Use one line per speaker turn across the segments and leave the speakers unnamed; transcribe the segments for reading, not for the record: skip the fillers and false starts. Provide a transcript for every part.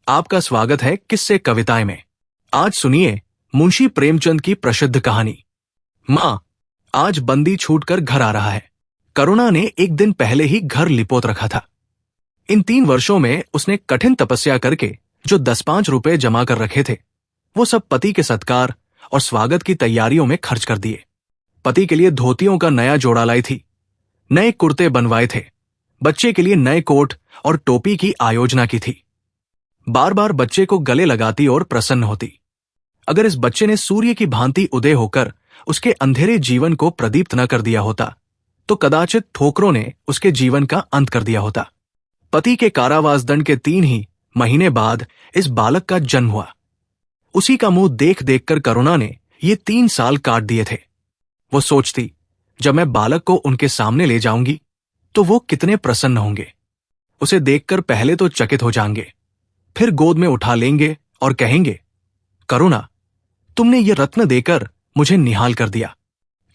आपका स्वागत है किस्से कविताएं में। आज सुनिए मुंशी प्रेमचंद की प्रसिद्ध कहानी मां। आज बंदी छूटकर घर आ रहा है। करुणा ने एक दिन पहले ही घर लिपोत रखा था। इन 3 वर्षों में उसने कठिन तपस्या करके जो 10-5 रुपए जमा कर रखे थे, वो सब पति के सत्कार और स्वागत की तैयारियों में खर्च कर दिए। पति के लिए धोतियों का नया जोड़ा लाई थी, नए कुर्ते बनवाए थे, बच्चे के लिए नए कोट और टोपी की आयोजना की थी। बार बार बच्चे को गले लगाती और प्रसन्न होती। अगर इस बच्चे ने सूर्य की भांति उदय होकर उसके अंधेरे जीवन को प्रदीप्त न कर दिया होता, तो कदाचित ठोकरों ने उसके जीवन का अंत कर दिया होता। पति के कारावास दंड के 3 ही महीने बाद इस बालक का जन्म हुआ। उसी का मुंह देख देखकर करुणा ने ये 3 साल काट दिए थे। वो सोचती, जब मैं बालक को उनके सामने ले जाऊंगी तो वो कितने प्रसन्न होंगे। उसे देखकर पहले तो चकित हो जाएंगे, फिर गोद में उठा लेंगे और कहेंगे, करुणा, तुमने ये रत्न देकर मुझे निहाल कर दिया।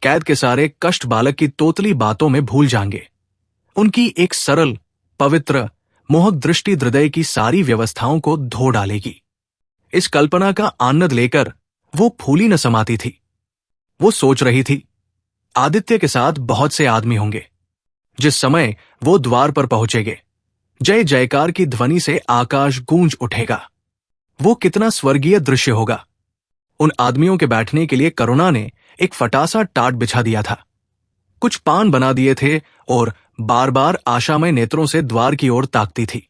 कैद के सारे कष्ट बालक की तोतली बातों में भूल जाएंगे। उनकी एक सरल, पवित्र, मोहक दृष्टि हृदय की सारी व्यवस्थाओं को धो डालेगी। इस कल्पना का आनंद लेकर वो फूली न समाती थी। वो सोच रही थी, आदित्य के साथ बहुत से आदमी होंगे। जिस समय वो द्वार पर पहुंचेंगे, जय जयकार की ध्वनि से आकाश गूंज उठेगा। वो कितना स्वर्गीय दृश्य होगा। उन आदमियों के बैठने के लिए करुणा ने एक फटासा टाट बिछा दिया था। कुछ पान बना दिए थे और बार बार आशामय नेत्रों से द्वार की ओर ताकती थी।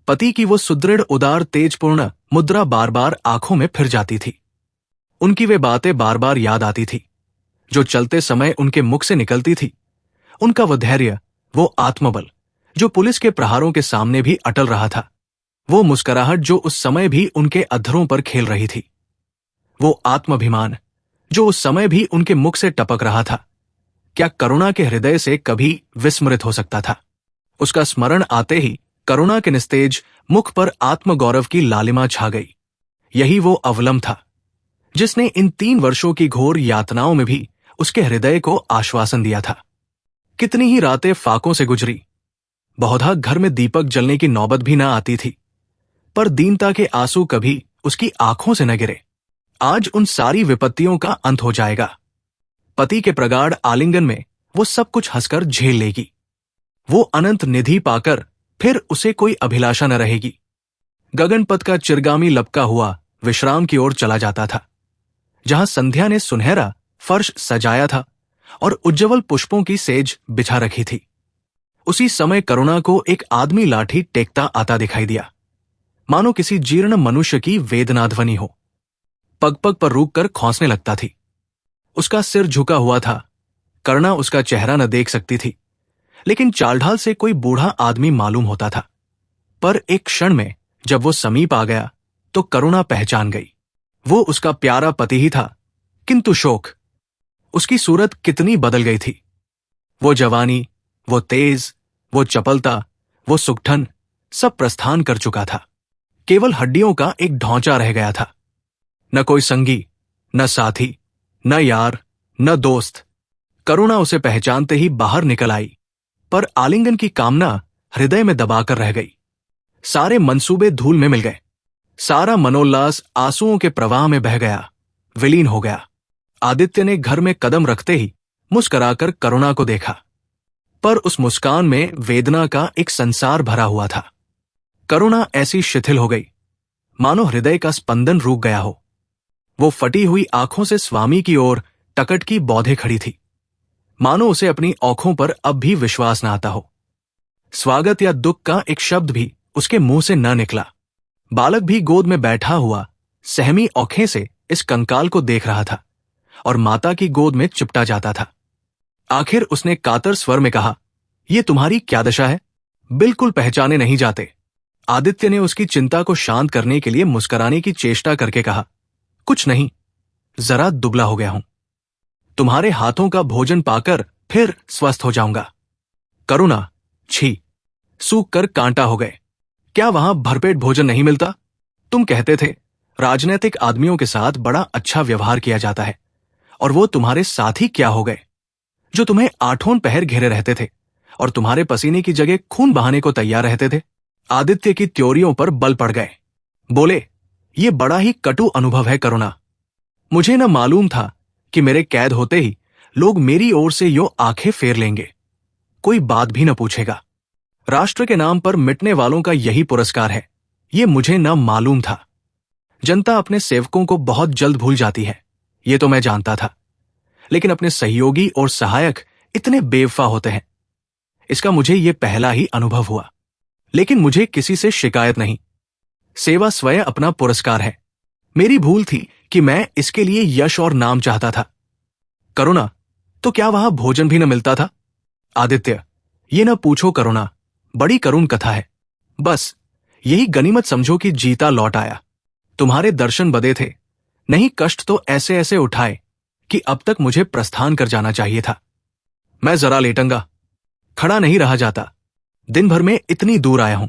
पति की वो सुदृढ़, उदार, तेजपूर्ण मुद्रा बार बार आंखों में फिर जाती थी। उनकी वे बातें बार बार याद आती थी जो चलते समय उनके मुख से निकलती थी। उनका वो धैर्य, वो आत्मबल जो पुलिस के प्रहारों के सामने भी अटल रहा था। वो मुस्कुराहट जो उस समय भी उनके अधरों पर खेल रही थी। वो आत्माभिमान जो उस समय भी उनके मुख से टपक रहा था, क्या करुणा के हृदय से कभी विस्मृत हो सकता था? उसका स्मरण आते ही करुणा के निस्तेज मुख पर आत्मगौरव की लालिमा छा गई। यही वो अवलंब था जिसने इन 3 वर्षों की घोर यातनाओं में भी उसके हृदय को आश्वासन दिया था। कितनी ही रातें फाकों से गुजरी। बहुधा घर में दीपक जलने की नौबत भी न आती थी, पर दीनता के आंसू कभी उसकी आंखों से न गिरे। आज उन सारी विपत्तियों का अंत हो जाएगा। पति के प्रगाढ़ आलिंगन में वो सब कुछ हंसकर झेल लेगी। वो अनंत निधि पाकर फिर उसे कोई अभिलाषा न रहेगी। गगनपथ का चिरगामी लपका हुआ विश्राम की ओर चला जाता था, जहां संध्या ने सुनहरा फर्श सजाया था और उज्जवल पुष्पों की सेज बिछा रखी थी। उसी समय करुणा को एक आदमी लाठी टेकता आता दिखाई दिया, मानो किसी जीर्ण मनुष्य की वेदना ध्वनि हो। पग पग पर रुककर खौंसने लगता थी। उसका सिर झुका हुआ था। करुणा उसका चेहरा न देख सकती थी, लेकिन चालढाल से कोई बूढ़ा आदमी मालूम होता था। पर एक क्षण में जब वो समीप आ गया तो करुणा पहचान गई। वो उसका प्यारा पति ही था, किंतु शोक, उसकी सूरत कितनी बदल गई थी। वो जवानी, वो तेज, वो चपलता, वो सुगठन सब प्रस्थान कर चुका था। केवल हड्डियों का एक ढांचा रह गया था। न कोई संगी, न साथी, न यार, न दोस्त। करुणा उसे पहचानते ही बाहर निकल आई, पर आलिंगन की कामना हृदय में दबाकर रह गई। सारे मंसूबे धूल में मिल गए। सारा मनोल्लास आंसुओं के प्रवाह में बह गया, विलीन हो गया। आदित्य ने घर में कदम रखते ही मुस्कुराकर करुणा को देखा, पर उस मुस्कान में वेदना का एक संसार भरा हुआ था। करुणा ऐसी शिथिल हो गई मानो हृदय का स्पंदन रुक गया हो। वो फटी हुई आंखों से स्वामी की ओर टकट की बौधे खड़ी थी, मानो उसे अपनी आंखों पर अब भी विश्वास न आता हो। स्वागत या दुख का एक शब्द भी उसके मुंह से न निकला। बालक भी गोद में बैठा हुआ सहमी आंखें से इस कंकाल को देख रहा था और माता की गोद में चिपटा जाता था। आखिर उसने कातर स्वर में कहा, ये तुम्हारी क्या दशा है? बिल्कुल पहचाने नहीं जाते। आदित्य ने उसकी चिंता को शांत करने के लिए मुस्कुराने की चेष्टा करके कहा, कुछ नहीं, जरा दुबला हो गया हूं। तुम्हारे हाथों का भोजन पाकर फिर स्वस्थ हो जाऊंगा। करुणा, छी, सूख कर कांटा हो गए। क्या वहां भरपेट भोजन नहीं मिलता? तुम कहते थे राजनैतिक आदमियों के साथ बड़ा अच्छा व्यवहार किया जाता है, और वो तुम्हारे साथी क्या हो गए जो तुम्हें 8 पहर घेरे रहते थे और तुम्हारे पसीने की जगह खून बहाने को तैयार रहते थे? आदित्य की त्योरियों पर बल पड़ गए। बोले, ये बड़ा ही कटु अनुभव है करुणा। मुझे न मालूम था कि मेरे कैद होते ही लोग मेरी ओर से यो आंखें फेर लेंगे, कोई बात भी न पूछेगा। राष्ट्र के नाम पर मिटने वालों का यही पुरस्कार है, ये मुझे न मालूम था। जनता अपने सेवकों को बहुत जल्द भूल जाती है, ये तो मैं जानता था, लेकिन अपने सहयोगी और सहायक इतने बेवफा होते हैं, इसका मुझे ये पहला ही अनुभव हुआ। लेकिन मुझे किसी से शिकायत नहीं, सेवा स्वयं अपना पुरस्कार है। मेरी भूल थी कि मैं इसके लिए यश और नाम चाहता था। करुणा, तो क्या वहां भोजन भी न मिलता था? आदित्य, ये न पूछो करुणा, बड़ी करुण कथा है। बस यही गनीमत समझो कि जीता लौट आया। तुम्हारे दर्शन बदे थे, नहीं कष्ट तो ऐसे ऐसे उठाए कि अब तक मुझे प्रस्थान कर जाना चाहिए था। मैं जरा लेटूंगा, खड़ा नहीं रहा जाता, दिन भर में इतनी दूर आया हूं।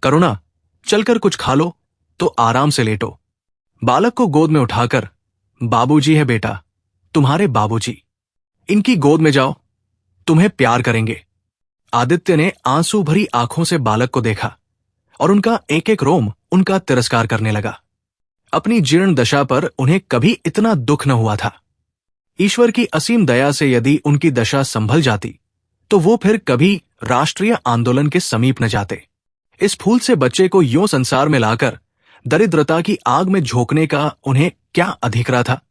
करुणा, चलकर कुछ खा लो तो आराम से लेटो। बालक को गोद में उठाकर, बाबूजी है बेटा, तुम्हारे बाबूजी, इनकी गोद में जाओ, तुम्हें प्यार करेंगे। आदित्य ने आंसू भरी आंखों से बालक को देखा और उनका एक एक रोम उनका तिरस्कार करने लगा। अपनी जीर्ण दशा पर उन्हें कभी इतना दुख न हुआ था। ईश्वर की असीम दया से यदि उनकी दशा संभल जाती तो वो फिर कभी राष्ट्रीय आंदोलन के समीप न जाते। इस फूल से बच्चे को यूं संसार में लाकर दरिद्रता की आग में झोंकने का उन्हें क्या अधिकार था?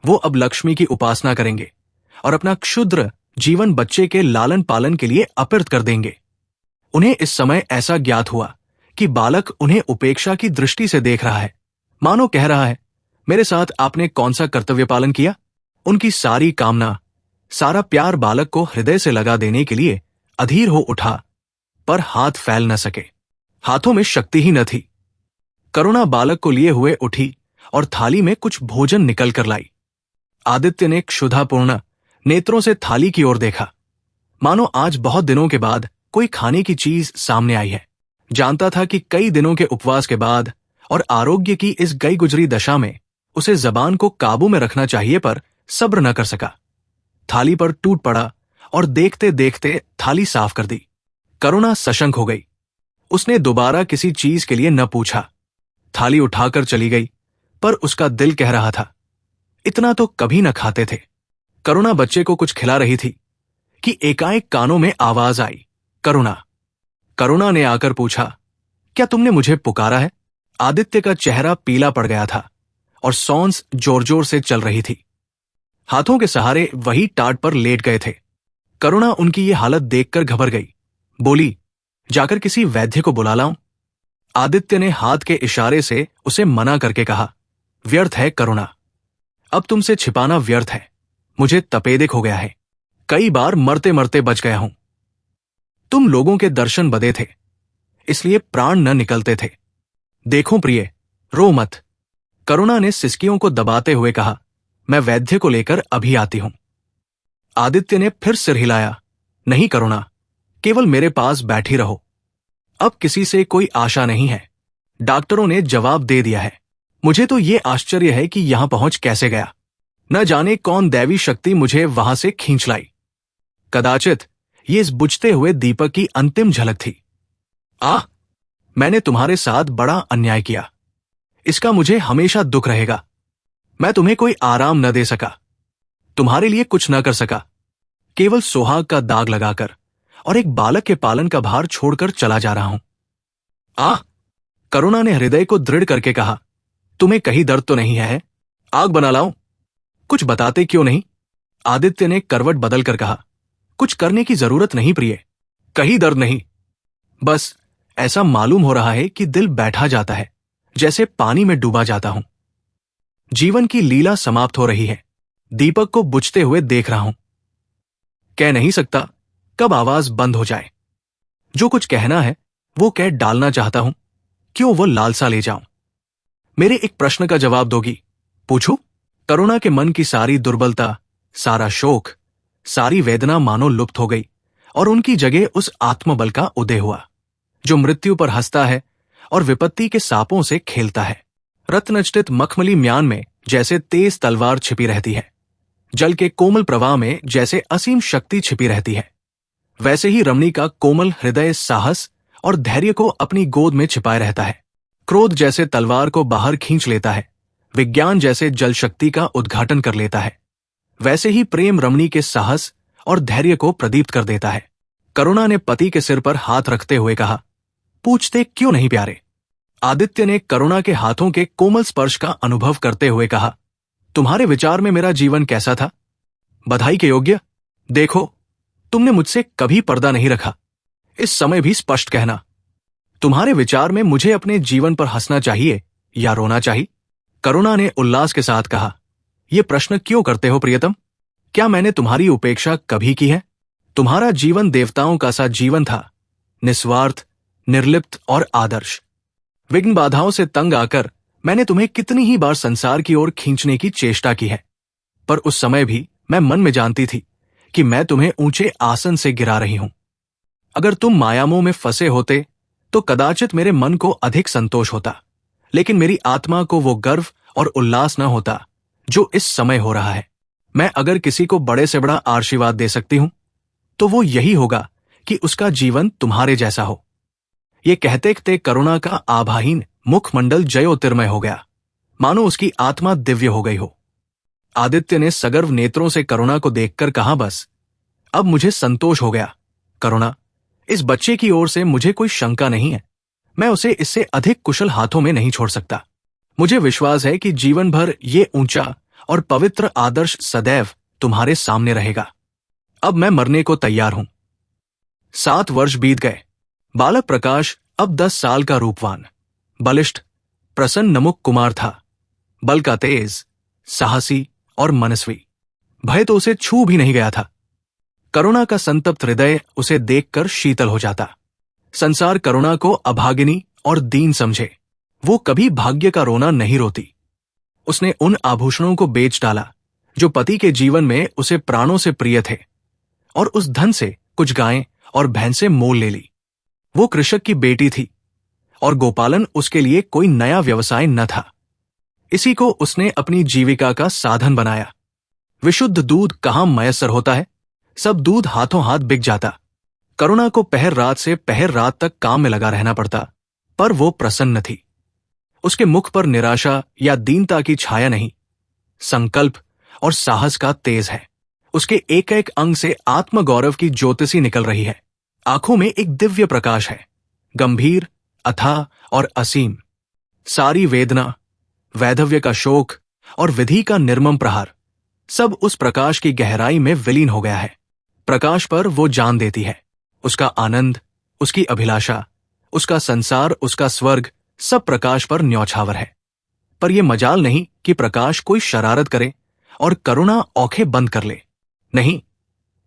वो अब लक्ष्मी की उपासना करेंगे और अपना क्षुद्र जीवन बच्चे के लालन पालन के लिए अर्पित कर देंगे। उन्हें इस समय ऐसा ज्ञात हुआ कि बालक उन्हें उपेक्षा की दृष्टि से देख रहा है, मानो कह रहा है, मेरे साथ आपने कौन सा कर्तव्य पालन किया? उनकी सारी कामना, सारा प्यार बालक को हृदय से लगा देने के लिए अधीर हो उठा, पर हाथ फैल न सके, हाथों में शक्ति ही न थी। करुणा बालक को लिए हुए उठी और थाली में कुछ भोजन निकल कर लाई। आदित्य ने क्षुधापूर्ण नेत्रों से थाली की ओर देखा, मानो आज बहुत दिनों के बाद कोई खाने की चीज सामने आई है। जानता था कि कई दिनों के उपवास के बाद और आरोग्य की इस गई गुजरी दशा में उसे जबान को काबू में रखना चाहिए, पर सब्र न कर सका। थाली पर टूट पड़ा और देखते देखते थाली साफ कर दी। करुणा सशंक हो गई। उसने दोबारा किसी चीज के लिए न पूछा, थाली उठाकर चली गई, पर उसका दिल कह रहा था, इतना तो कभी न खाते थे। करुणा बच्चे को कुछ खिला रही थी कि एकाएक कानों में आवाज आई, करुणा। करुणा ने आकर पूछा, क्या तुमने मुझे पुकारा है? आदित्य का चेहरा पीला पड़ गया था और सांस जोर जोर से चल रही थी। हाथों के सहारे वही टाट पर लेट गए थे। करुणा उनकी ये हालत देखकर घबर गई। बोली, जाकर किसी वैद्य को बुला लाऊं? आदित्य ने हाथ के इशारे से उसे मना करके कहा, व्यर्थ है करुणा, अब तुमसे छिपाना व्यर्थ है। मुझे तपेदिक हो गया है, कई बार मरते मरते बच गया हूं। तुम लोगों के दर्शन बदे थे, इसलिए प्राण न निकलते थे। देखो प्रिय, रो मत। करुणा ने सिसकियों को दबाते हुए कहा, मैं वैद्य को लेकर अभी आती हूं। आदित्य ने फिर सिर हिलाया, नहीं करुणा, केवल मेरे पास बैठी रहो। अब किसी से कोई आशा नहीं है, डॉक्टरों ने जवाब दे दिया है। मुझे तो ये आश्चर्य है कि यहां पहुंच कैसे गया। न जाने कौन दैवी शक्ति मुझे वहां से खींच लाई। कदाचित ये इस बुझते हुए दीपक की अंतिम झलक थी। मैंने तुम्हारे साथ बड़ा अन्याय किया, इसका मुझे हमेशा दुख रहेगा। मैं तुम्हें कोई आराम न दे सका, तुम्हारे लिए कुछ न कर सका, केवल सुहाग का दाग लगाकर और एक बालक के पालन का भार छोड़कर चला जा रहा हूं। करुणा ने हृदय को दृढ़ करके कहा, तुम्हें कहीं दर्द तो नहीं है? आग बना लाऊं? कुछ बताते क्यों नहीं? आदित्य ने करवट बदल कर कहा, कुछ करने की जरूरत नहीं प्रिय, कहीं दर्द नहीं, बस ऐसा मालूम हो रहा है कि दिल बैठा जाता है, जैसे पानी में डूबा जाता हूं। जीवन की लीला समाप्त हो रही है, दीपक को बुझते हुए देख रहा हूं। कह नहीं सकता कब आवाज बंद हो जाए। जो कुछ कहना है वो कह डालना चाहता हूं, क्यों वो लालसा ले जाऊं। मेरे एक प्रश्न का जवाब दोगी? पूछूं? करुणा के मन की सारी दुर्बलता, सारा शोक, सारी वेदना मानो लुप्त हो गई और उनकी जगह उस आत्मबल का उदय हुआ जो मृत्यु पर हंसता है और विपत्ति के सांपों से खेलता है। रत्नचटित मखमली म्यान में जैसे तेज तलवार छिपी रहती है, जल के कोमल प्रवाह में जैसे असीम शक्ति छिपी रहती है, वैसे ही रमणी का कोमल हृदय साहस और धैर्य को अपनी गोद में छिपाए रहता है। क्रोध जैसे तलवार को बाहर खींच लेता है, विज्ञान जैसे जल शक्ति का उद्घाटन कर लेता है, वैसे ही प्रेम रमणी के साहस और धैर्य को प्रदीप्त कर देता है। करुणा ने पति के सिर पर हाथ रखते हुए कहा, पूछते क्यों नहीं प्यारे? आदित्य ने करुणा के हाथों के कोमल स्पर्श का अनुभव करते हुए कहा, तुम्हारे विचार में मेरा जीवन कैसा था? बधाई के योग्य। देखो, तुमने मुझसे कभी पर्दा नहीं रखा। इस समय भी स्पष्ट कहना, तुम्हारे विचार में मुझे अपने जीवन पर हंसना चाहिए या रोना चाहिए? करुणा ने उल्लास के साथ कहा, यह प्रश्न क्यों करते हो प्रियतम? क्या मैंने तुम्हारी उपेक्षा कभी की है? तुम्हारा जीवन देवताओं का सा जीवन था, निस्वार्थ, निर्लिप्त और आदर्श। विघ्न बाधाओं से तंग आकर मैंने तुम्हें कितनी ही बार संसार की ओर खींचने की चेष्टा की है, पर उस समय भी मैं मन में जानती थी कि मैं तुम्हें ऊंचे आसन से गिरा रही हूं। अगर तुम मायामों में फंसे होते तो कदाचित मेरे मन को अधिक संतोष होता, लेकिन मेरी आत्मा को वो गर्व और उल्लास न होता जो इस समय हो रहा है। मैं अगर किसी को बड़े से बड़ा आशीर्वाद दे सकती हूं तो वो यही होगा कि उसका जीवन तुम्हारे जैसा हो। ये कहते कहते करुणा का आभाहीन मुखमंडल जयोतिर्मय हो गया, मानो उसकी आत्मा दिव्य हो गई हो। आदित्य ने सगर्व नेत्रों से करुणा को देखकर कहा, बस अब मुझे संतोष हो गया। करुणा, इस बच्चे की ओर से मुझे कोई शंका नहीं है। मैं उसे इससे अधिक कुशल हाथों में नहीं छोड़ सकता। मुझे विश्वास है कि जीवन भर ये ऊंचा और पवित्र आदर्श सदैव तुम्हारे सामने रहेगा। अब मैं मरने को तैयार हूं। 7 वर्ष बीत गए। बालक प्रकाश अब 10 साल का रूपवान, बलिष्ठ, प्रसन्न नमुक कुमार था। बल का तेज, साहसी और मनस्वी। भय तो उसे छू भी नहीं गया था। करुणा का संतप्त हृदय उसे देखकर शीतल हो जाता। संसार करुणा को अभागिनी और दीन समझे, वो कभी भाग्य का रोना नहीं रोती। उसने उन आभूषणों को बेच डाला जो पति के जीवन में उसे प्राणों से प्रिय थे, और उस धन से कुछ गायें और भैंसें मोल ले ली। वो कृषक की बेटी थी और गोपालन उसके लिए कोई नया व्यवसाय न था। इसी को उसने अपनी जीविका का साधन बनाया। विशुद्ध दूध कहां मयस्सर होता है, सब दूध हाथों हाथ बिक जाता। करुणा को पहर रात से पहर रात तक काम में लगा रहना पड़ता, पर वो प्रसन्न थी। उसके मुख पर निराशा या दीनता की छाया नहीं, संकल्प और साहस का तेज है। उसके एक एक अंग से आत्मगौरव की ज्योतिषी निकल रही है। आंखों में एक दिव्य प्रकाश है, गंभीर, अथाह और असीम। सारी वेदना, वैधव्य का शोक और विधि का निर्मम प्रहार, सब उस प्रकाश की गहराई में विलीन हो गया है। प्रकाश पर वो जान देती है। उसका आनंद, उसकी अभिलाषा, उसका संसार, उसका स्वर्ग, सब प्रकाश पर न्यौछावर है। पर यह मजाल नहीं कि प्रकाश कोई शरारत करे और करुणा औंखें बंद कर ले। नहीं,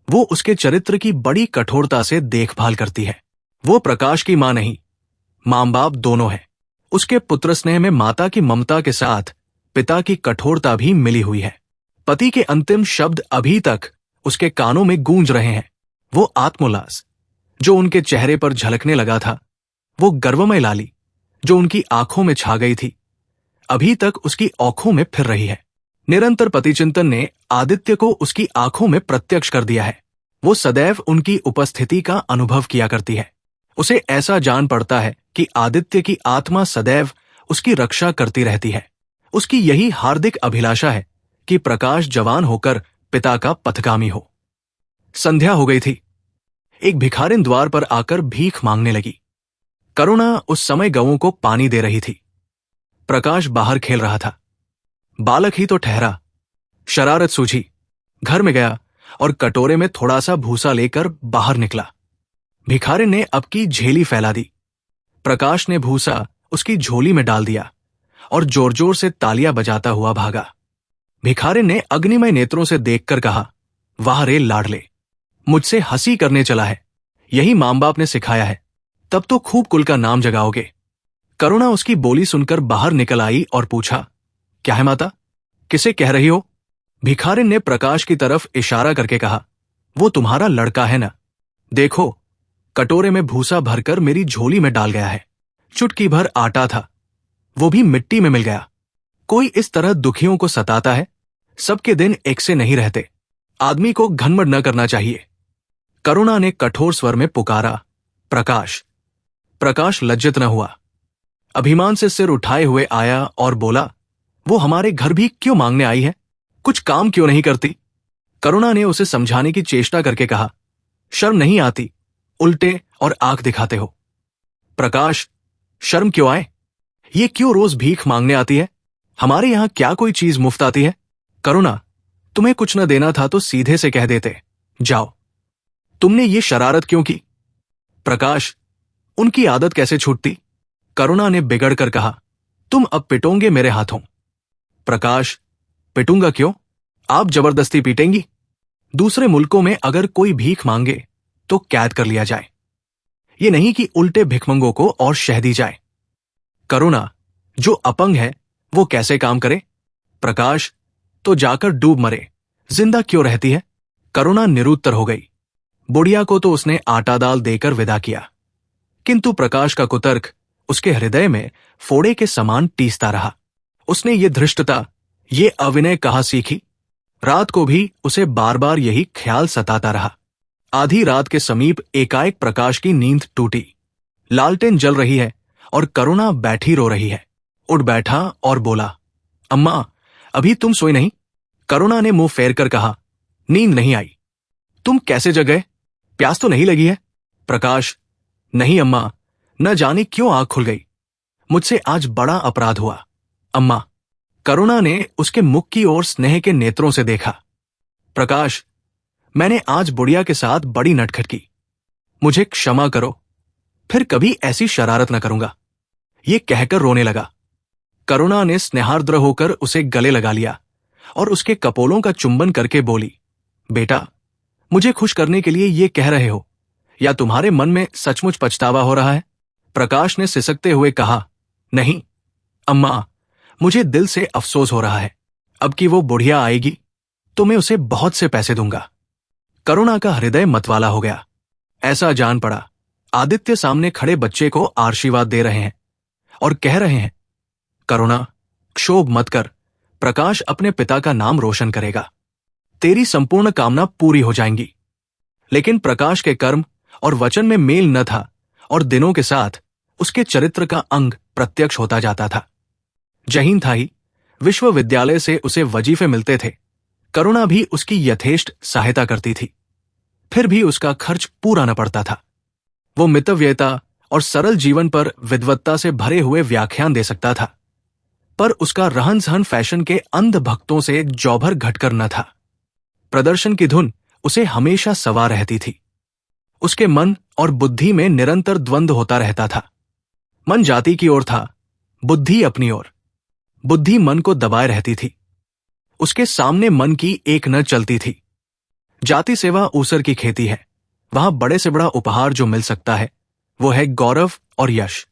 वो उसके चरित्र की बड़ी कठोरता से देखभाल करती है। वो प्रकाश की मां नहीं, मां बाप दोनों है। उसके पुत्र स्नेह में माता की ममता के साथ पिता की कठोरता भी मिली हुई है। पति के अंतिम शब्द अभी तक उसके कानों में गूंज रहे हैं। वो आत्मोल्लास जो उनके चेहरे पर झलकने लगा था, वो गर्वमय लाली जो उनकी आंखों में छा गई थी, अभी तक उसकी आंखों में फिर रही है। निरंतर पतिचिंतन ने आदित्य को उसकी आंखों में प्रत्यक्ष कर दिया है। वो सदैव उनकी उपस्थिति का अनुभव किया करती है। उसे ऐसा जान पड़ता है कि आदित्य की आत्मा सदैव उसकी रक्षा करती रहती है। उसकी यही हार्दिक अभिलाषा है कि प्रकाश जवान होकर पिता का पथगामी हो। संध्या हो गई थी। एक भिखारिन द्वार पर आकर भीख मांगने लगी। करुणा उस समय गवों को पानी दे रही थी। प्रकाश बाहर खेल रहा था। बालक ही तो ठहरा। शरारत सूझी, घर में गया और कटोरे में थोड़ा सा भूसा लेकर बाहर निकला। भिखारिन ने अब की झेली फैला दी। प्रकाश ने भूसा उसकी झोली में डाल दिया और जोर जोर से तालियां बजाता हुआ भागा। भिखारिन ने अग्निमय नेत्रों से देखकर कहा, वाह रे लाडले, मुझसे हंसी करने चला है। यही मां बाप ने सिखाया है, तब तो खूब कुल का नाम जगाओगे। करुणा उसकी बोली सुनकर बाहर निकल आई और पूछा, क्या है माता, किसे कह रही हो? भिखारिन ने प्रकाश की तरफ इशारा करके कहा, वो तुम्हारा लड़का है ना? देखो, कटोरे में भूसा भरकर मेरी झोली में डाल गया है। चुटकी भर आटा था, वो भी मिट्टी में मिल गया। कोई इस तरह दुखियों को सताता है? सबके दिन एक से नहीं रहते। आदमी को घनमड़ न करना चाहिए। करुणा ने कठोर स्वर में पुकारा, प्रकाश। प्रकाश लज्जित न हुआ। अभिमान से सिर उठाए हुए आया और बोला, वो हमारे घर भी क्यों मांगने आई है? कुछ काम क्यों नहीं करती? करुणा ने उसे समझाने की चेष्टा करके कहा, शर्म नहीं आती? उल्टे और आंख दिखाते हो। प्रकाश, शर्म क्यों आए? ये क्यों रोज भीख मांगने आती है? हमारे यहां क्या कोई चीज मुफ्त आती है? करुणा, तुम्हें कुछ न देना था तो सीधे से कह देते, जाओ। तुमने ये शरारत क्यों की? प्रकाश, उनकी आदत कैसे छूटती? करुणा ने बिगड़ कर कहा, तुम अब पिटोंगे मेरे हाथों। प्रकाश, पिटूंगा क्यों? आप जबरदस्ती पीटेंगी? दूसरे मुल्कों में अगर कोई भीख मांगे तो कैद कर लिया जाए, ये नहीं कि उल्टे भिखमंगों को और शह दी जाए। करुणा, जो अपंग है वो कैसे काम करे? प्रकाश, तो जाकर डूब मरे, जिंदा क्यों रहती है? करुणा निरुत्तर हो गई। बुढ़िया को तो उसने आटा दाल देकर विदा किया, किंतु प्रकाश का कुतर्क उसके हृदय में फोड़े के समान टीसता रहा। उसने ये धृष्टता, ये अविनय कहाँ सीखी? रात को भी उसे बार बार यही ख्याल सताता रहा। आधी रात के समीप एकाएक प्रकाश की नींद टूटी। लालटेन जल रही है और करुणा बैठी रो रही है। उठ बैठा और बोला, अम्मा, अभी तुम सोई नहीं? करुणा ने मुंह फेर कर कहा, नींद नहीं आई। तुम कैसे जग गए? प्यास तो नहीं लगी है? प्रकाश, नहीं अम्मा, न जाने क्यों आंख खुल गई। मुझसे आज बड़ा अपराध हुआ अम्मा। करुणा ने उसके मुख की ओर स्नेह के नेत्रों से देखा। प्रकाश, मैंने आज बुढ़िया के साथ बड़ी नटखट की, मुझे क्षमा करो, फिर कभी ऐसी शरारत न करूंगा। ये कहकर रोने लगा। करुणा ने स्नेहार्द्र होकर उसे गले लगा लिया और उसके कपोलों का चुंबन करके बोली, बेटा, मुझे खुश करने के लिए ये कह रहे हो या तुम्हारे मन में सचमुच पछतावा हो रहा है? प्रकाश ने सिसकते हुए कहा, नहीं अम्मा, मुझे दिल से अफसोस हो रहा है। अब कि वो बुढ़िया आएगी तो मैं उसे बहुत से पैसे दूंगा। करुणा का हृदय मतवाला हो गया। ऐसा जान पड़ा आदित्य सामने खड़े बच्चे को आशीर्वाद दे रहे हैं और कह रहे हैं, करुणा, क्षोभ मत कर, प्रकाश अपने पिता का नाम रोशन करेगा, तेरी संपूर्ण कामना पूरी हो जाएंगी। लेकिन प्रकाश के कर्म और वचन में मेल न था और दिनों के साथ उसके चरित्र का अंग प्रत्यक्ष होता जाता था। जहीन था ही, विश्वविद्यालय से उसे वजीफे मिलते थे। करुणा भी उसकी यथेष्ट सहायता करती थी, फिर भी उसका खर्च पूरा न पड़ता था। वो मितव्ययता और सरल जीवन पर विद्वत्ता से भरे हुए व्याख्यान दे सकता था, पर उसका रहन सहन फैशन के अंध भक्तों से जौभर घटकर न था। प्रदर्शन की धुन उसे हमेशा सवार रहती थी। उसके मन और बुद्धि में निरंतर द्वंद्व होता रहता था। मन जाति की ओर था, बुद्धि अपनी ओर। बुद्धि मन को दबाए रहती थी। उसके सामने मन की एक न चलती थी। जाति सेवा ऊसर की खेती है, वहां बड़े से बड़ा उपहार जो मिल सकता है वो है गौरव और यश,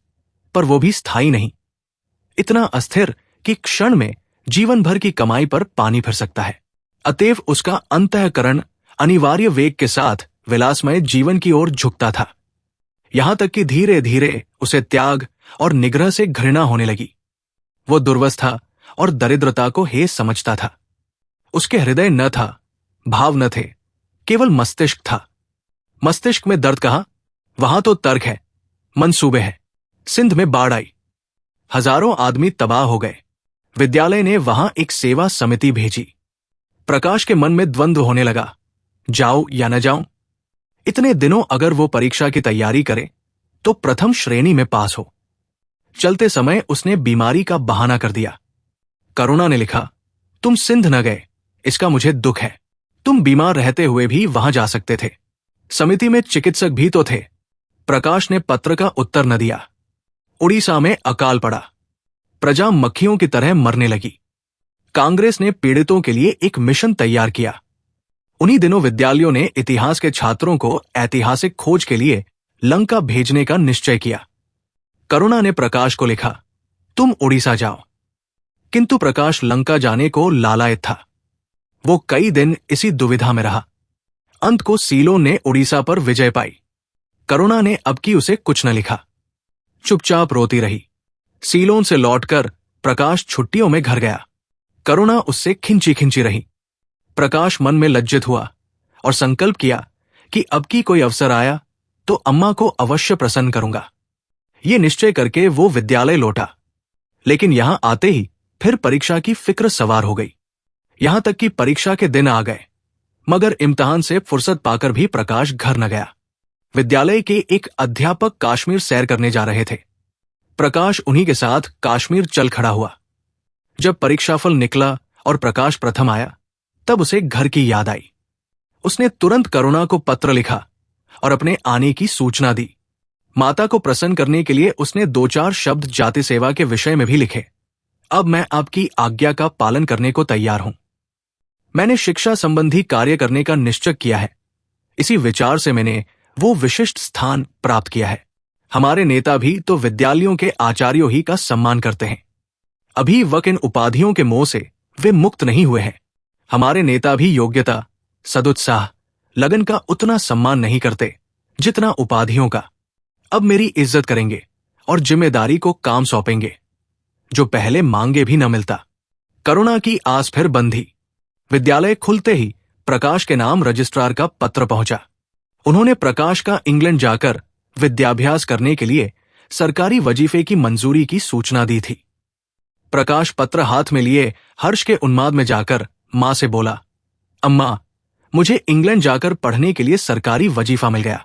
पर वो भी स्थायी नहीं, इतना अस्थिर कि क्षण में जीवन भर की कमाई पर पानी फिर सकता है। अतएव उसका अंतःकरण अनिवार्य वेग के साथ विलासमय जीवन की ओर झुकता था, यहां तक कि धीरे धीरे उसे त्याग और निग्रह से घृणा होने लगी। वो दुर्वस्था और दरिद्रता को हेय समझता था। उसके हृदय न था, भाव न थे, केवल मस्तिष्क था। मस्तिष्क में दर्द कहा, वहां तो तर्क है, मंसूबे हैं। सिंध में बाढ़ आई, हजारों आदमी तबाह हो गए। विद्यालय ने वहां एक सेवा समिति भेजी। प्रकाश के मन में द्वंद्व होने लगा, जाऊं या न जाऊं। इतने दिनों अगर वो परीक्षा की तैयारी करे तो प्रथम श्रेणी में पास हो। चलते समय उसने बीमारी का बहाना कर दिया। करुणा ने लिखा, तुम सिंध न गए, इसका मुझे दुख है। तुम बीमार रहते हुए भी वहां जा सकते थे। समिति में चिकित्सक भी तो थे। प्रकाश ने पत्र का उत्तर न दिया। उड़ीसा में अकाल पड़ा, प्रजा मक्खियों की तरह मरने लगी। कांग्रेस ने पीड़ितों के लिए एक मिशन तैयार किया। उन्हीं दिनों विद्यालयों ने इतिहास के छात्रों को ऐतिहासिक खोज के लिए लंका भेजने का निश्चय किया। करुणा ने प्रकाश को लिखा, तुम उड़ीसा जाओ। किंतु प्रकाश लंका जाने को लालायत था। वो कई दिन इसी दुविधा में रहा। अंत को सीलोन ने उड़ीसा पर विजय पाई। करुणा ने अब की उसे कुछ न लिखा, चुपचाप रोती रही। सीलोन से लौटकर प्रकाश छुट्टियों में घर गया। करुणा उससे खिंची खिंची रही। प्रकाश मन में लज्जित हुआ और संकल्प किया कि अब की कोई अवसर आया तो अम्मा को अवश्य प्रसन्न करूंगा। ये निश्चय करके वो विद्यालय लौटा। लेकिन यहां आते ही फिर परीक्षा की फिक्र सवार हो गई। यहां तक कि परीक्षा के दिन आ गए, मगर इम्तिहान से फुर्सत पाकर भी प्रकाश घर न गया। विद्यालय के एक अध्यापक कश्मीर सैर करने जा रहे थे। प्रकाश उन्हीं के साथ कश्मीर चल खड़ा हुआ। जब परीक्षाफल निकला और प्रकाश प्रथम आया, तब उसे घर की याद आई। उसने तुरंत करुणा को पत्र लिखा और अपने आने की सूचना दी। माता को प्रसन्न करने के लिए उसने 2-4 शब्द जाति सेवा के विषय में भी लिखे। अब मैं आपकी आज्ञा का पालन करने को तैयार हूं। मैंने शिक्षा संबंधी कार्य करने का निश्चय किया है। इसी विचार से मैंने वो विशिष्ट स्थान प्राप्त किया है। हमारे नेता भी तो विद्यालयों के आचार्यों ही का सम्मान करते हैं। अभी वक इन उपाधियों के मोह से वे मुक्त नहीं हुए हैं। हमारे नेता भी योग्यता, सदुत्साह, लगन का उतना सम्मान नहीं करते जितना उपाधियों का। अब मेरी इज्जत करेंगे और जिम्मेदारी को काम सौंपेंगे, जो पहले मांगे भी न मिलता। करुणा की आस फिर बंधी। विद्यालय खुलते ही प्रकाश के नाम रजिस्ट्रार का पत्र पहुंचा। उन्होंने प्रकाश का इंग्लैंड जाकर विद्याभ्यास करने के लिए सरकारी वजीफे की मंजूरी की सूचना दी थी। प्रकाश पत्र हाथ में लिए हर्ष के उन्माद में जाकर मां से बोला, अम्मा, मुझे इंग्लैंड जाकर पढ़ने के लिए सरकारी वजीफा मिल गया।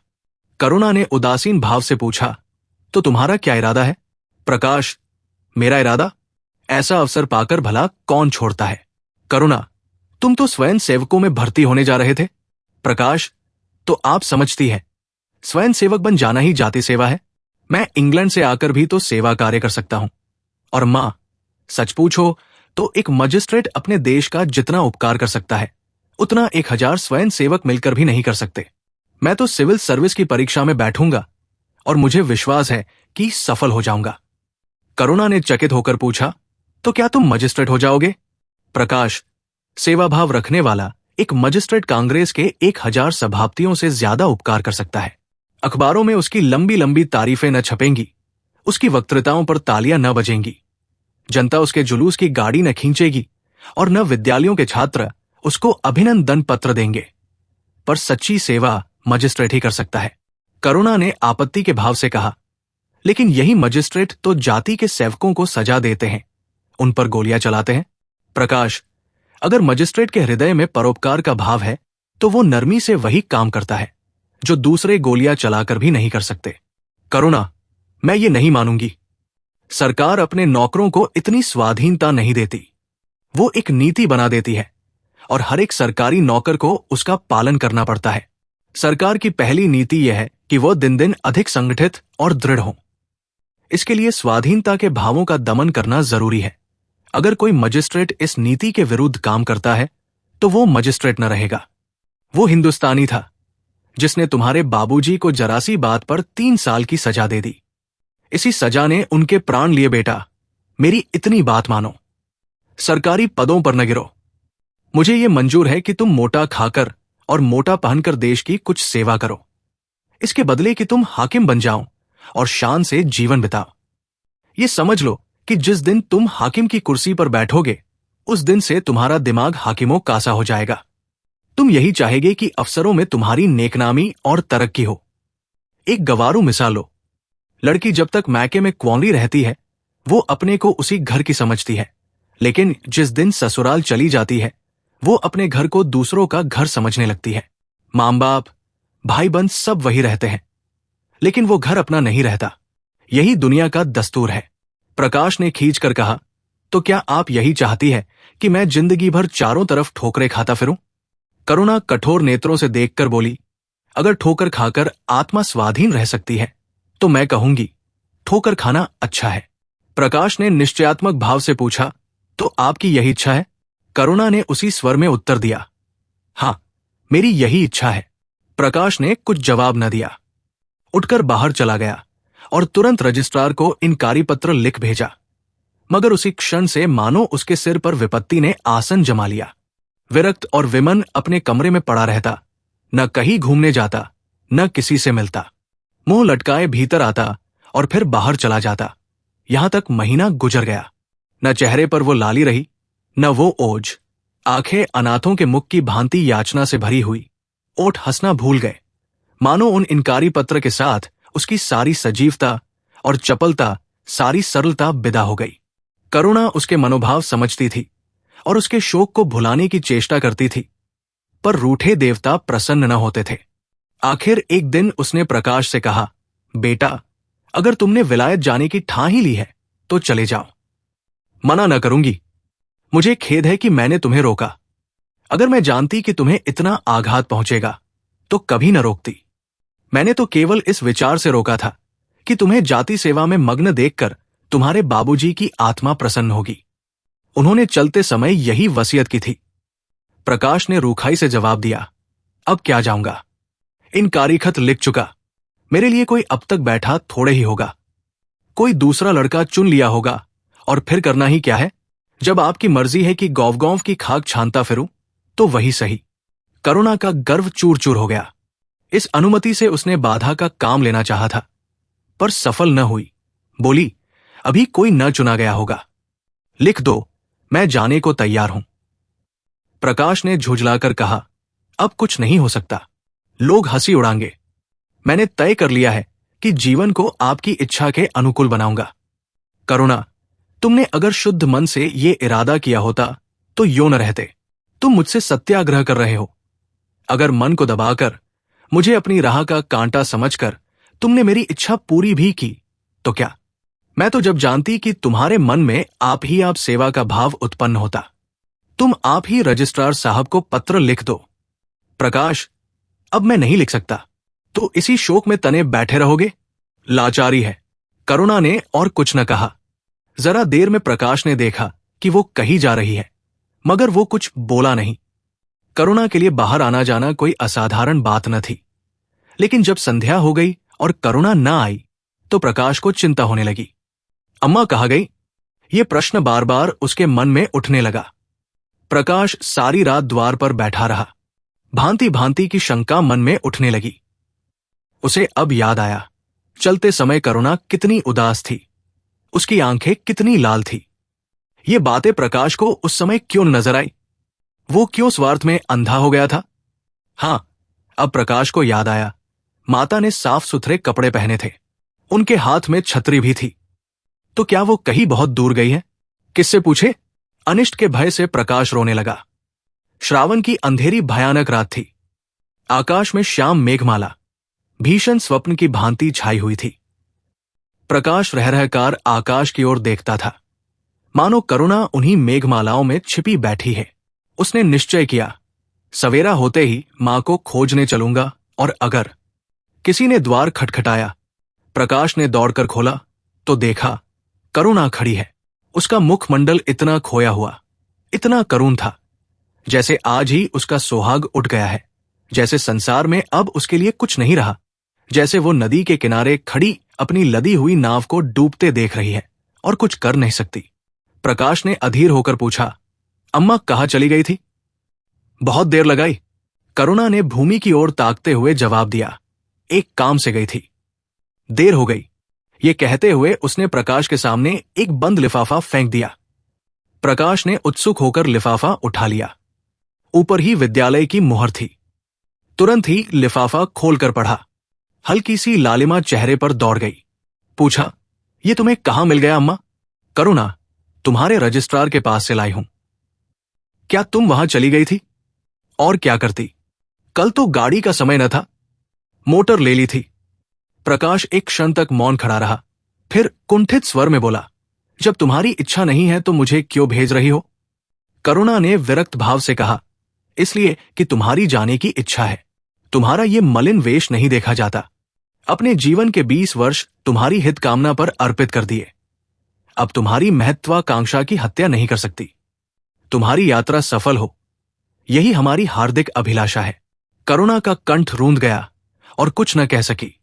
करुणा ने उदासीन भाव से पूछा, तो तुम्हारा क्या इरादा है? प्रकाश, मेरा इरादा? ऐसा अवसर पाकर भला कौन छोड़ता है? करुणा, तुम तो स्वयं सेवकों में भर्ती होने जा रहे थे। प्रकाश, तो आप समझती है, स्वयं सेवक बन जाना ही जाति सेवा है। मैं इंग्लैंड से आकर भी तो सेवा कार्य कर सकता हूं। और मां, सच पूछो तो एक मजिस्ट्रेट अपने देश का जितना उपकार कर सकता है, उतना 1000 स्वयं सेवक मिलकर भी नहीं कर सकते। मैं तो सिविल सर्विस की परीक्षा में बैठूंगा और मुझे विश्वास है कि सफल हो जाऊंगा। करुणा ने चकित होकर पूछा, तो क्या तुम मजिस्ट्रेट हो जाओगे? प्रकाश, सेवाभाव रखने वाला एक मजिस्ट्रेट कांग्रेस के 1000 सभापतियों से ज्यादा उपकार कर सकता है। अखबारों में उसकी लंबी लंबी तारीफें न छपेंगी, उसकी वक्तृताओं पर तालियां न बजेंगी, जनता उसके जुलूस की गाड़ी न खींचेगी और न विद्यालयों के छात्र उसको अभिनंदन पत्र देंगे। पर सच्ची सेवा मजिस्ट्रेट ही कर सकता है। करुणा ने आपत्ति के भाव से कहा, लेकिन यही मजिस्ट्रेट तो जाति के सेवकों को सजा देते हैं, उन पर गोलियां चलाते हैं। प्रकाश, अगर मजिस्ट्रेट के हृदय में परोपकार का भाव है तो वो नरमी से वही काम करता है जो दूसरे गोलियां चलाकर भी नहीं कर सकते। करुणा, मैं ये नहीं मानूंगी। सरकार अपने नौकरों को इतनी स्वाधीनता नहीं देती। वो एक नीति बना देती है और हर एक सरकारी नौकर को उसका पालन करना पड़ता है। सरकार की पहली नीति यह है कि वो दिन दिन अधिक संगठित और दृढ़ हो। इसके लिए स्वाधीनता के भावों का दमन करना जरूरी है। अगर कोई मजिस्ट्रेट इस नीति के विरुद्ध काम करता है तो वो मजिस्ट्रेट न रहेगा। वो हिंदुस्तानी था जिसने तुम्हारे बाबूजी को जरासी बात पर 3 साल की सजा दे दी। इसी सजा ने उनके प्राण लिए। बेटा, मेरी इतनी बात मानो, सरकारी पदों पर न गिरो। मुझे ये मंजूर है कि तुम मोटा खाकर और मोटा पहनकर देश की कुछ सेवा करो, इसके बदले कि तुम हाकिम बन जाओ और शान से जीवन बिताओ। ये समझ लो कि जिस दिन तुम हाकिम की कुर्सी पर बैठोगे, उस दिन से तुम्हारा दिमाग हाकिमों का सा हो जाएगा। तुम यही चाहेगे कि अफसरों में तुम्हारी नेकनामी और तरक्की हो। एक गवारू मिसाल लो। लड़की जब तक मैके में कुंवारी रहती है, वो अपने को उसी घर की समझती है, लेकिन जिस दिन ससुराल चली जाती है, वो अपने घर को दूसरों का घर समझने लगती है। मां बाप, भाई बंद सब वही रहते हैं, लेकिन वो घर अपना नहीं रहता। यही दुनिया का दस्तूर है। प्रकाश ने खींच कर कहा, तो क्या आप यही चाहती है कि मैं जिंदगी भर चारों तरफ ठोकरें खाता फिरूं? करुणा कठोर नेत्रों से देखकर बोली, अगर ठोकर खाकर आत्मा स्वाधीन रह सकती है तो मैं कहूंगी ठोकर खाना अच्छा है। प्रकाश ने निश्चयात्मक भाव से पूछा, तो आपकी यही इच्छा है? करुणा ने उसी स्वर में उत्तर दिया, हां, मेरी यही इच्छा है। प्रकाश ने कुछ जवाब न दिया, उठकर बाहर चला गया और तुरंत रजिस्ट्रार को इनकारी पत्र लिख भेजा। मगर उसी क्षण से मानो उसके सिर पर विपत्ति ने आसन जमा लिया। विरक्त और विमन अपने कमरे में पड़ा रहता, न कहीं घूमने जाता, न किसी से मिलता। मुंह लटकाए भीतर आता और फिर बाहर चला जाता। यहां तक महीना गुजर गया। न चेहरे पर वो लाली रही, न वो ओज। आंखें अनाथों के मुख की भांति याचना से भरी हुई। ओठ हंसना भूल गए, मानो उन इनकारी पत्र के साथ उसकी सारी सजीवता और चपलता, सारी सरलता विदा हो गई। करुणा उसके मनोभाव समझती थी और उसके शोक को भुलाने की चेष्टा करती थी, पर रूठे देवता प्रसन्न न होते थे। आखिर एक दिन उसने प्रकाश से कहा, बेटा, अगर तुमने विलायत जाने की ठान ही ली है तो चले जाओ। मना न करूंगी। मुझे खेद है कि मैंने तुम्हें रोका। अगर मैं जानती कि तुम्हें इतना आघात पहुंचेगा तो कभी न रोकती। मैंने तो केवल इस विचार से रोका था कि तुम्हें जाति सेवा में मग्न देखकर तुम्हारे बाबूजी की आत्मा प्रसन्न होगी। उन्होंने चलते समय यही वसीयत की थी। प्रकाश ने रूखाई से जवाब दिया, अब क्या जाऊंगा। इन कारीखत लिख चुका। मेरे लिए कोई अब तक बैठा थोड़े ही होगा। कोई दूसरा लड़का चुन लिया होगा और फिर करना ही क्या है। जब आपकी मर्जी है कि गौव गौव की खाक छानता फिरूं तो वही सही। करुणा का गर्व चूर चूर हो गया। इस अनुमति से उसने बाधा का काम लेना चाहा था, पर सफल न हुई। बोली, अभी कोई न चुना गया होगा। लिख दो, मैं जाने को तैयार हूं। प्रकाश ने झुंझलाकर कहा, अब कुछ नहीं हो सकता। लोग हंसी उड़ाएंगे। मैंने तय कर लिया है कि जीवन को आपकी इच्छा के अनुकूल बनाऊंगा। करुणा, तुमने अगर शुद्ध मन से ये इरादा किया होता तो यूं न रहते। तुम मुझसे सत्याग्रह कर रहे हो। अगर मन को दबाकर, मुझे अपनी राह का कांटा समझकर तुमने मेरी इच्छा पूरी भी की तो क्या। मैं तो जब जानती कि तुम्हारे मन में आप सेवा का भाव उत्पन्न होता। तुम आप ही रजिस्ट्रार साहब को पत्र लिख दो। प्रकाश, अब मैं नहीं लिख सकता। तो इसी शोक में तने बैठे रहोगे। लाचारी है। करुणा ने और कुछ न कहा। जरा देर में प्रकाश ने देखा कि वो कहीं जा रही है, मगर वो कुछ बोला नहीं। करुणा के लिए बाहर आना जाना कोई असाधारण बात न थी, लेकिन जब संध्या हो गई और करुणा न आई तो प्रकाश को चिंता होने लगी। अम्मा कहाँ गई? ये प्रश्न बार बार उसके मन में उठने लगा। प्रकाश सारी रात द्वार पर बैठा रहा। भांति भांति की शंका मन में उठने लगी। उसे अब याद आया, चलते समय करुणा कितनी उदास थी, उसकी आंखें कितनी लाल थी। ये बातें प्रकाश को उस समय क्यों नजर आई? वो क्यों स्वार्थ में अंधा हो गया था? हां, अब प्रकाश को याद आया, माता ने साफ सुथरे कपड़े पहने थे, उनके हाथ में छतरी भी थी। तो क्या वो कहीं बहुत दूर गई है? किससे पूछे? अनिष्ट के भय से प्रकाश रोने लगा। श्रावण की अंधेरी भयानक रात थी। आकाश में श्याम मेघमाला भीषण स्वप्न की भांति छाई हुई थी। प्रकाश रह रहकर आकाश की ओर देखता था, मानो करुणा उन्हीं मेघमालाओं में छिपी बैठी है। उसने निश्चय किया, सवेरा होते ही मां को खोजने चलूंगा। और अगर किसी ने द्वार खटखटाया, प्रकाश ने दौड़कर खोला तो देखा करुणा खड़ी है। उसका मुखमंडल इतना खोया हुआ, इतना करुण था, जैसे आज ही उसका सोहाग उठ गया है, जैसे संसार में अब उसके लिए कुछ नहीं रहा, जैसे वो नदी के किनारे खड़ी अपनी लदी हुई नाव को डूबते देख रही है और कुछ कर नहीं सकती। प्रकाश ने अधीर होकर पूछा, अम्मा कहाँ चली गई थी? बहुत देर लगाई। करुणा ने भूमि की ओर ताकते हुए जवाब दिया, एक काम से गई थी। देर हो गई। ये कहते हुए उसने प्रकाश के सामने एक बंद लिफाफा फेंक दिया। प्रकाश ने उत्सुक होकर लिफाफा उठा लिया। ऊपर ही विद्यालय की मुहर थी। तुरंत ही लिफाफा खोलकर पढ़ा। हल्की सी लालिमा चेहरे पर दौड़ गई। पूछा, ये तुम्हें कहां मिल गया अम्मा? करुणा, तुम्हारे रजिस्ट्रार के पास से लाई हूं। क्या तुम वहां चली गई थी? और क्या करती? कल तो गाड़ी का समय न था, मोटर ले ली थी। प्रकाश एक क्षण तक मौन खड़ा रहा, फिर कुंठित स्वर में बोला, जब तुम्हारी इच्छा नहीं है तो मुझे क्यों भेज रही हो? करुणा ने विरक्त भाव से कहा, इसलिए कि तुम्हारी जाने की इच्छा है। तुम्हारा ये मलिन वेश नहीं देखा जाता। अपने जीवन के 20 वर्ष तुम्हारी हित कामना पर अर्पित कर दिए। अब तुम्हारी महत्वाकांक्षा की हत्या नहीं कर सकती। तुम्हारी यात्रा सफल हो, यही हमारी हार्दिक अभिलाषा है। करुणा का कंठ रूंध गया और कुछ न कह सकी।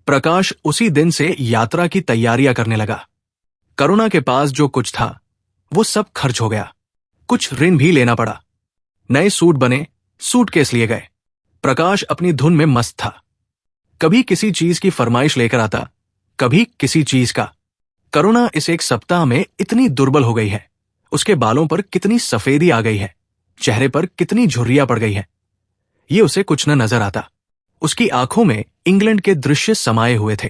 प्रकाश उसी दिन से यात्रा की तैयारियां करने लगा। करुणा के पास जो कुछ था वो सब खर्च हो गया। कुछ ऋण भी लेना पड़ा। नए सूट बने, सूटकेस लिए गए। प्रकाश अपनी धुन में मस्त था। कभी किसी चीज की फरमाइश लेकर आता, कभी किसी चीज का। करुणा इस एक सप्ताह में इतनी दुर्बल हो गई है। उसके बालों पर कितनी सफेदी आ गई है, चेहरे पर कितनी झुर्रियां पड़ गई है, ये उसे कुछ न नजर आता। उसकी आंखों में इंग्लैंड के दृश्य समाये हुए थे।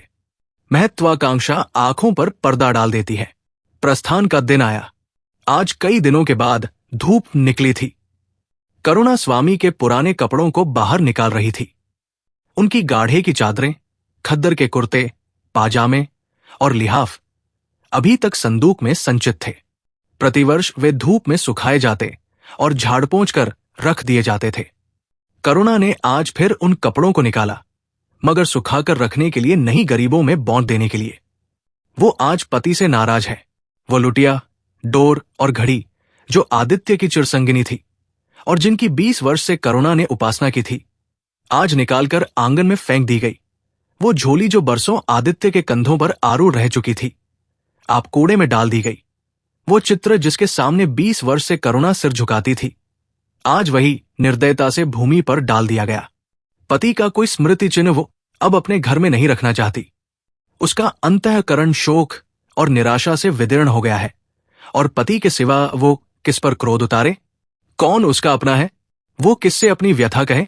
महत्वाकांक्षा आंखों पर पर्दा डाल देती है। प्रस्थान का दिन आया। आज कई दिनों के बाद धूप निकली थी। करुणा स्वामी के पुराने कपड़ों को बाहर निकाल रही थी। उनकी गाढ़े की चादरें, खद्दर के कुर्ते, पाजामे और लिहाफ अभी तक संदूक में संचित थे। प्रतिवर्ष वे धूप में सुखाए जाते और झाड़ पोंछ कर रख दिए जाते थे। करुणा ने आज फिर उन कपड़ों को निकाला, मगर सुखाकर रखने के लिए नहीं, गरीबों में बांट देने के लिए। वो आज पति से नाराज है। वो लुटिया, डोर और घड़ी जो आदित्य की चिरसंगिनी थी और जिनकी 20 वर्ष से करुणा ने उपासना की थी, आज निकालकर आंगन में फेंक दी गई। वो झोली जो बरसों आदित्य के कंधों पर आरूढ़ रह चुकी थी, आप कूड़े में डाल दी गई। वो चित्र जिसके सामने 20 वर्ष से करुणा सिर झुकाती थी, आज वही निर्दयता से भूमि पर डाल दिया गया। पति का कोई स्मृति चिन्ह वो अब अपने घर में नहीं रखना चाहती। उसका अंतःकरण शोक और निराशा से विदीर्ण हो गया है और पति के सिवा वो किस पर क्रोध उतारे? कौन उसका अपना है? वो किससे अपनी व्यथा कहे?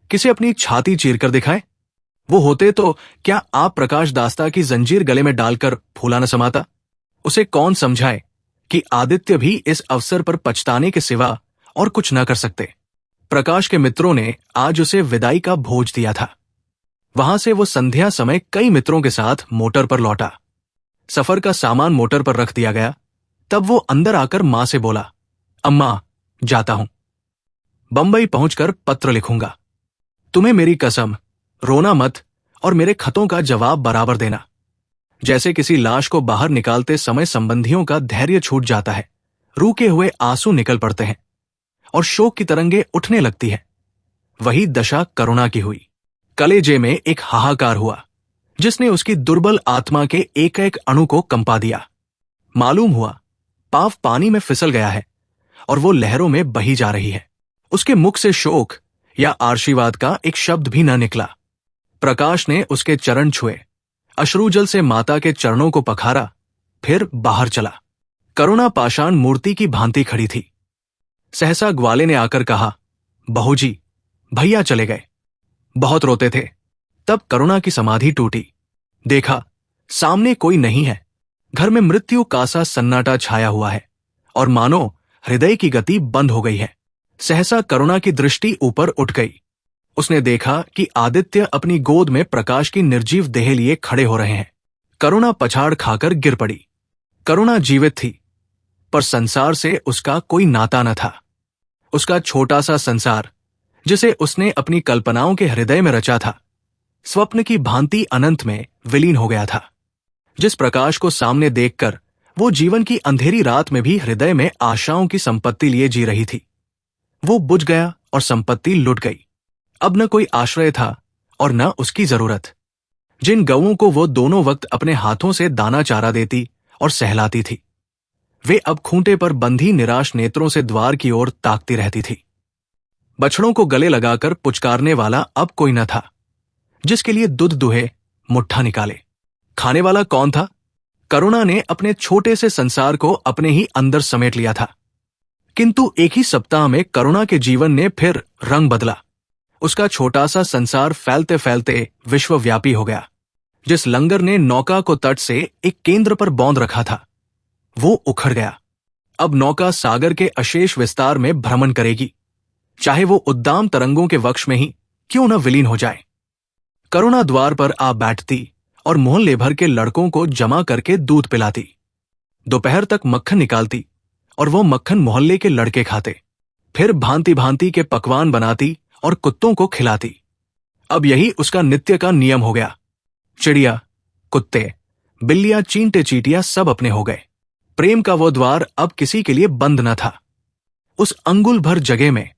किसे अपनी छाती चीरकर दिखाए? वो होते तो क्या आप प्रकाश दास्ता की जंजीर गले में डालकर फूला न समाता? उसे कौन समझाए कि आदित्य भी इस अवसर पर पछताने के सिवा और कुछ न कर सकते। प्रकाश के मित्रों ने आज उसे विदाई का भोज दिया था। वहां से वो संध्या समय कई मित्रों के साथ मोटर पर लौटा। सफर का सामान मोटर पर रख दिया गया। तब वो अंदर आकर मां से बोला, अम्मा, जाता हूं। बंबई पहुंचकर पत्र लिखूंगा। तुम्हें मेरी कसम, रोना मत और मेरे खतों का जवाब बराबर देना। जैसे किसी लाश को बाहर निकालते समय संबंधियों का धैर्य छूट जाता है, रूके हुए आंसू निकल पड़ते हैं और शोक की तरंगे उठने लगती है, वही दशा करुणा की हुई। कलेजे में एक हाहाकार हुआ जिसने उसकी दुर्बल आत्मा के एक एक अणु को कंपा दिया। मालूम हुआ पाव पानी में फिसल गया है और वो लहरों में बही जा रही है। उसके मुख से शोक या आशीर्वाद का एक शब्द भी न निकला। प्रकाश ने उसके चरण छुए, अश्रुजल से माता के चरणों को पखारा, फिर बाहर चला। करुणा पाषाण मूर्ति की भांति खड़ी थी। सहसा ग्वाले ने आकर कहा, बहू जी, भैया चले गए। बहुत रोते थे। तब करुणा की समाधि टूटी। देखा सामने कोई नहीं है। घर में मृत्यु का सा सन्नाटा छाया हुआ है और मानो हृदय की गति बंद हो गई है। सहसा करुणा की दृष्टि ऊपर उठ गई। उसने देखा कि आदित्य अपनी गोद में प्रकाश की निर्जीव देह लिए खड़े हो रहे हैं। करुणा पछाड़ खाकर गिर पड़ी। करुणा जीवित थी, पर संसार से उसका कोई नाता न था। उसका छोटा सा संसार, जिसे उसने अपनी कल्पनाओं के हृदय में रचा था, स्वप्न की भांति अनंत में विलीन हो गया था। जिस प्रकाश को सामने देखकर वो जीवन की अंधेरी रात में भी हृदय में आशाओं की संपत्ति लिए जी रही थी, वो बुझ गया और संपत्ति लुट गई। अब न कोई आश्रय था और न उसकी जरूरत। जिन गऊओं को वो दोनों वक्त अपने हाथों से दाना चारा देती और सहलाती थी, वे अब खूंटे पर बंधी निराश नेत्रों से द्वार की ओर ताकती रहती थी। बछड़ों को गले लगाकर पुचकारने वाला अब कोई न था, जिसके लिए दूध दुहे मुट्ठा निकाले। खाने वाला कौन था? करुणा ने अपने छोटे से संसार को अपने ही अंदर समेट लिया था। किंतु एक ही सप्ताह में करुणा के जीवन ने फिर रंग बदला। उसका छोटा सा संसार फैलते फैलते विश्वव्यापी हो गया। जिस लंगर ने नौका को तट से एक केंद्र पर बांध रखा था, वो उखड़ गया। अब नौका सागर के अशेष विस्तार में भ्रमण करेगी, चाहे वो उद्दाम तरंगों के वक्ष में ही क्यों न विलीन हो जाए। करुणा द्वार पर आ बैठती और मोहल्ले भर के लड़कों को जमा करके दूध पिलाती। दोपहर तक मक्खन निकालती और वो मक्खन मोहल्ले के लड़के खाते। फिर भांति भांति के पकवान बनाती और कुत्तों को खिलाती। अब यही उसका नित्य का नियम हो गया। चिड़िया, कुत्ते, बिल्लियां, चींटे चींटियां सब अपने हो गए। प्रेम का वो द्वार अब किसी के लिए बंद न था। उस अंगुल भर जगह में,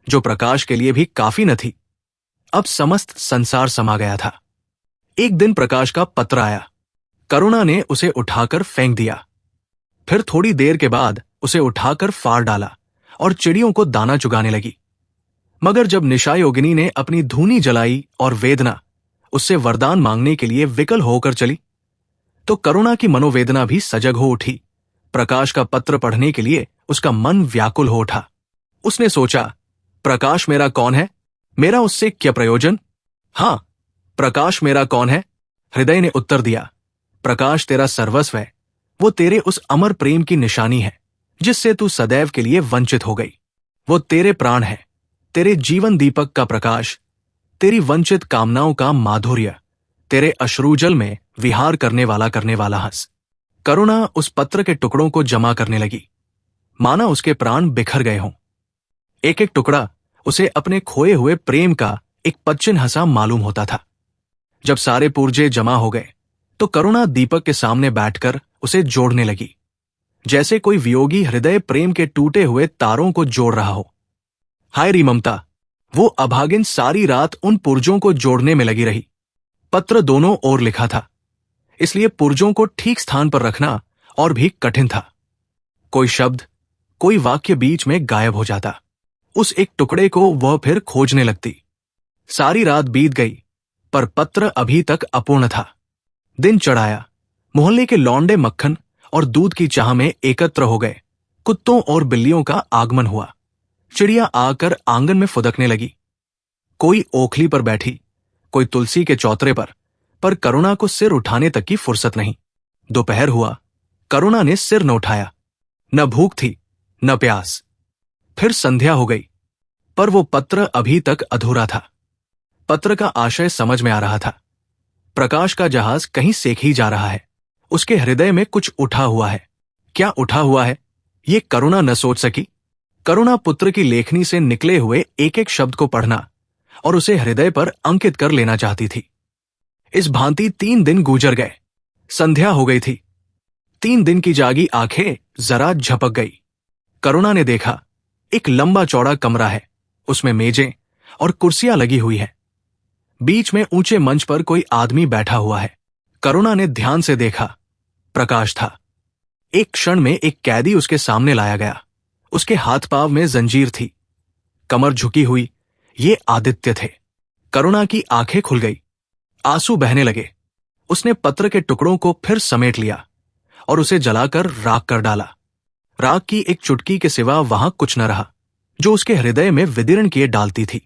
जो प्रकाश के लिए भी काफी न थी, अब समस्त संसार समा गया था। एक दिन प्रकाश का पत्र आया। करुणा ने उसे उठाकर फेंक दिया। फिर थोड़ी देर के बाद उसे उठाकर फाड़ डाला और चिड़ियों को दाना चुगाने लगी। मगर जब निशा योगिनी ने अपनी धूनी जलाई और वेदना उससे वरदान मांगने के लिए विकल होकर चली, तो करुणा की मनोवेदना भी सजग हो उठी। प्रकाश का पत्र पढ़ने के लिए उसका मन व्याकुल हो उठा। उसने सोचा, प्रकाश मेरा कौन है? मेरा उससे क्या प्रयोजन? हां, प्रकाश मेरा कौन है? हृदय ने उत्तर दिया, प्रकाश तेरा सर्वस्व है, वो तेरे उस अमर प्रेम की निशानी है जिससे तू सदैव के लिए वंचित हो गई। वो तेरे प्राण है, तेरे जीवन दीपक का प्रकाश, तेरी वंचित कामनाओं का माधुर्य, तेरे अश्रुजल में विहार करने वाला हंस। करुणा उस पत्र के टुकड़ों को जमा करने लगी, माना उसके प्राण बिखर गए हों। एक एक टुकड़ा उसे अपने खोए हुए प्रेम का एक पच्चिन सा मालूम होता था। जब सारे पुर्जे जमा हो गए तो करुणा दीपक के सामने बैठकर उसे जोड़ने लगी, जैसे कोई वियोगी हृदय प्रेम के टूटे हुए तारों को जोड़ रहा हो। हाय री ममता, वो अभागिन सारी रात उन पुर्जों को जोड़ने में लगी रही। पत्र दोनों ओर लिखा था, इसलिए पुर्जों को ठीक स्थान पर रखना और भी कठिन था। कोई शब्द, कोई वाक्य बीच में गायब हो जाता। उस एक टुकड़े को वह फिर खोजने लगती। सारी रात बीत गई पर पत्र अभी तक अपूर्ण था। दिन चढ़ाया, मोहल्ले के लौंडे मक्खन और दूध की चाह में एकत्र हो गए। कुत्तों और बिल्लियों का आगमन हुआ। चिड़िया आकर आंगन में फुदकने लगी। कोई ओखली पर बैठी, कोई तुलसी के चौतरे पर करुणा को सिर उठाने तक की फुर्सत नहीं। दोपहर हुआ, करुणा ने सिर न उठाया। न भूख थी न प्यास। फिर संध्या हो गई, पर वो पत्र अभी तक अधूरा था। पत्र का आशय समझ में आ रहा था। प्रकाश का जहाज कहीं सेक ही जा रहा है। उसके हृदय में कुछ उठा हुआ है। क्या उठा हुआ है, ये करुणा न सोच सकी। करुणा पुत्र की लेखनी से निकले हुए एक एक शब्द को पढ़ना और उसे हृदय पर अंकित कर लेना चाहती थी। इस भांति 3 दिन गुजर गए। संध्या हो गई थी। 3 दिन की जागी आंखें जरा झपक गई। करुणा ने देखा, एक लंबा चौड़ा कमरा है, उसमें मेजें और कुर्सियां लगी हुई है। बीच में ऊंचे मंच पर कोई आदमी बैठा हुआ है। करुणा ने ध्यान से देखा, प्रकाश था। एक क्षण में एक कैदी उसके सामने लाया गया। उसके हाथ पांव में जंजीर थी, कमर झुकी हुई। ये आदित्य थे। करुणा की आंखें खुल गई, आंसू बहने लगे। उसने पत्र के टुकड़ों को फिर समेट लिया और उसे जलाकर राख कर डाला। राख की एक चुटकी के सिवा वहां कुछ न रहा जो उसके हृदय में विदीर्ण किए डालती थी।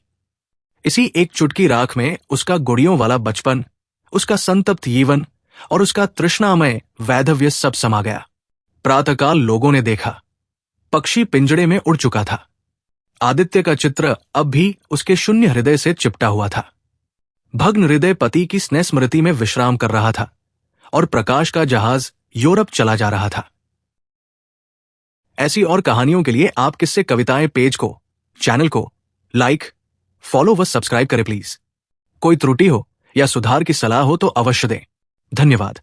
इसी एक चुटकी राख में उसका गुड़ियों वाला बचपन, उसका संतप्त यौवन और उसका तृष्णामय वैधव्य सब समा गया। प्रातःकाल लोगों ने देखा, पक्षी पिंजड़े में उड़ चुका था। आदित्य का चित्र अब भी उसके शून्य हृदय से चिपटा हुआ था। भग्न हृदय पति की स्नेह स्मृति में विश्राम कर रहा था और प्रकाश का जहाज यूरोप चला जा रहा था। ऐसी और कहानियों के लिए आप किससे कविताएं पेज को, चैनल को लाइक, फॉलो व सब्सक्राइब करें प्लीज। कोई त्रुटि हो या सुधार की सलाह हो तो अवश्य दें। धन्यवाद।